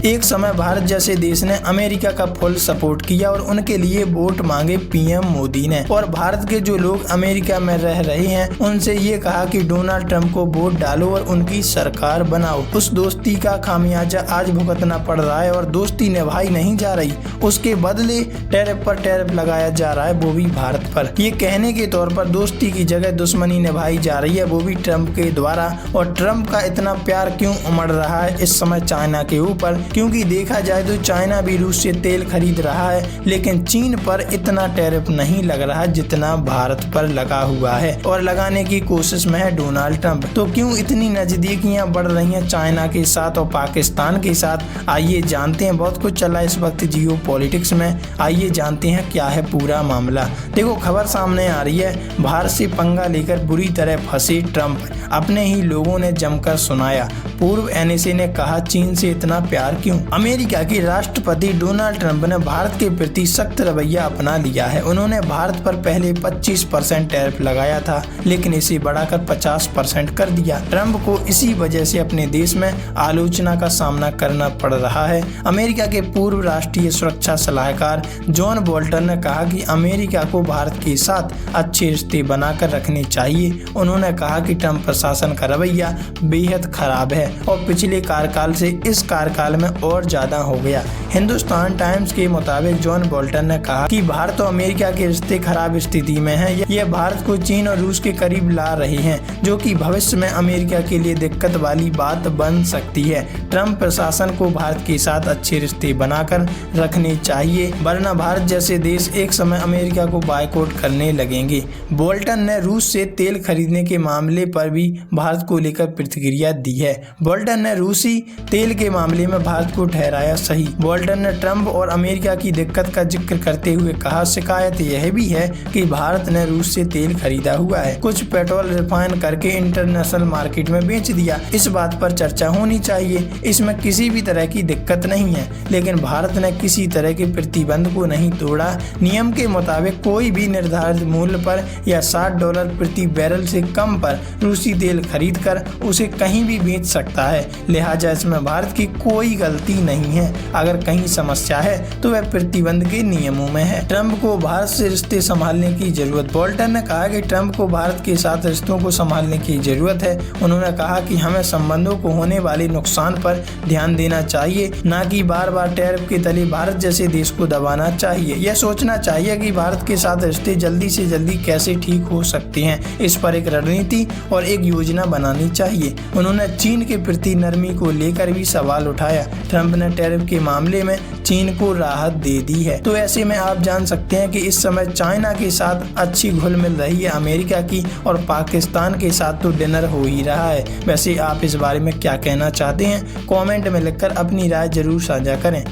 एक समय भारत जैसे देश ने अमेरिका का फुल सपोर्ट किया और उनके लिए वोट मांगे पीएम मोदी ने, और भारत के जो लोग अमेरिका में रह रहे हैं उनसे ये कहा कि डोनाल्ड ट्रंप को वोट डालो और उनकी सरकार बनाओ। उस दोस्ती का खामियाजा आज भुगतना पड़ रहा है और दोस्ती निभाई नहीं जा रही, उसके बदले टैरिफ पर टैरिफ लगाया जा रहा है, वो भी भारत पर। ये कहने के तौर पर दोस्ती की जगह दुश्मनी निभाई जा रही है, वो भी ट्रंप के द्वारा। और ट्रंप का इतना प्यार क्यों उमड़ रहा है इस समय चाइना के ऊपर? क्योंकि देखा जाए तो चाइना भी रूस से तेल खरीद रहा है, लेकिन चीन पर इतना टैरिफ नहीं लग रहा जितना भारत पर लगा हुआ है और लगाने की कोशिश में है डोनाल्ड ट्रंप। तो क्यों इतनी नजदीकियां बढ़ रही हैं चाइना के साथ और पाकिस्तान के साथ? आइए जानते हैं। बहुत कुछ चला इस वक्त जियो पॉलिटिक्स में, आइए जानते हैं क्या है पूरा मामला। देखो, खबर सामने आ रही है, भारत से पंगा लेकर बुरी तरह फंसे ट्रंप, अपने ही लोगों ने जमकर सुनाया। पूर्व एनएसए ने कहा चीन से इतना प्यार क्यों? अमेरिका के राष्ट्रपति डोनाल्ड ट्रंप ने भारत के प्रति सख्त रवैया अपना लिया है। उन्होंने भारत पर पहले 25% टैरिफ लगाया था, लेकिन इसे बढ़ाकर 50% कर दिया। ट्रंप को इसी वजह से अपने देश में आलोचना का सामना करना पड़ रहा है। अमेरिका के पूर्व राष्ट्रीय सुरक्षा सलाहकार जॉन बोल्टन ने कहा कि अमेरिका को भारत के साथ अच्छे रिश्ते बनाकर रखने चाहिए। उन्होंने कहा कि ट्रंप प्रशासन का रवैया बेहद खराब है और पिछले कार्यकाल से इस कार्यकाल में और ज्यादा हो गया। हिंदुस्तान टाइम्स के मुताबिक जॉन बोल्टन ने कहा कि भारत और अमेरिका के रिश्ते खराब स्थिति में हैं। यह भारत को चीन और रूस के करीब ला रहे हैं, जो कि भविष्य में अमेरिका के लिए दिक्कत वाली बात बन सकती है। ट्रंप प्रशासन को भारत के साथ अच्छे रिश्ते बनाकर रखने चाहिए, वरना भारत जैसे देश एक समय अमेरिका को बायकॉट करने लगेंगे। बोल्टन ने रूस से तेल खरीदने के मामले पर भी भारत को लेकर प्रतिक्रिया दी है। बोल्टन ने रूसी तेल के मामले में भारत को ठहराया सही। बोल्टन ने ट्रंप और अमेरिका की दिक्कत का जिक्र करते हुए कहा, शिकायत यह भी है कि भारत ने रूस से तेल खरीदा हुआ है, कुछ पेट्रोल रिफाइन करके इंटरनेशनल मार्केट में बेच दिया। इस बात पर चर्चा होनी चाहिए, इसमें किसी भी तरह की दिक्कत नहीं है, लेकिन भारत ने किसी तरह के प्रतिबंध को नहीं तोड़ा। नियम के मुताबिक कोई भी निर्धारित मूल्य पर या $60 प्रति बैरल से कम पर रूसी तेल खरीद कर उसे कहीं भी बेच सकता है, लिहाजा इसमें भारत की कोई गलती नहीं है। अगर कहीं समस्या है तो वह प्रतिबंध के नियमों में है। ट्रंप को भारत से रिश्ते संभालने की जरूरत। बोल्टन ने कहा कि ट्रंप को भारत के साथ रिश्तों को संभालने की जरूरत है। उन्होंने कहा कि हमें संबंधों को होने वाले नुकसान पर ध्यान देना चाहिए, न कि बार बार टैरिफ के तले भारत जैसे देश को दबाना चाहिए। यह सोचना चाहिए कि भारत के साथ रिश्ते जल्दी से जल्दी कैसे ठीक हो सकते हैं। इस पर एक रणनीति और एक योजना बनानी चाहिए। उन्होंने चीन के प्रति नरमी को लेकर भी सवाल उठाया। ट्रंप ने टैरिफ के मामले में चीन को राहत दे दी है। तो ऐसे में आप जान सकते हैं कि इस समय चाइना के साथ अच्छी घुल मिल रही है अमेरिका की, और पाकिस्तान के साथ तो डिनर हो ही रहा है। वैसे आप इस बारे में क्या कहना चाहते हैं? कमेंट में लिखकर अपनी राय जरूर साझा करें।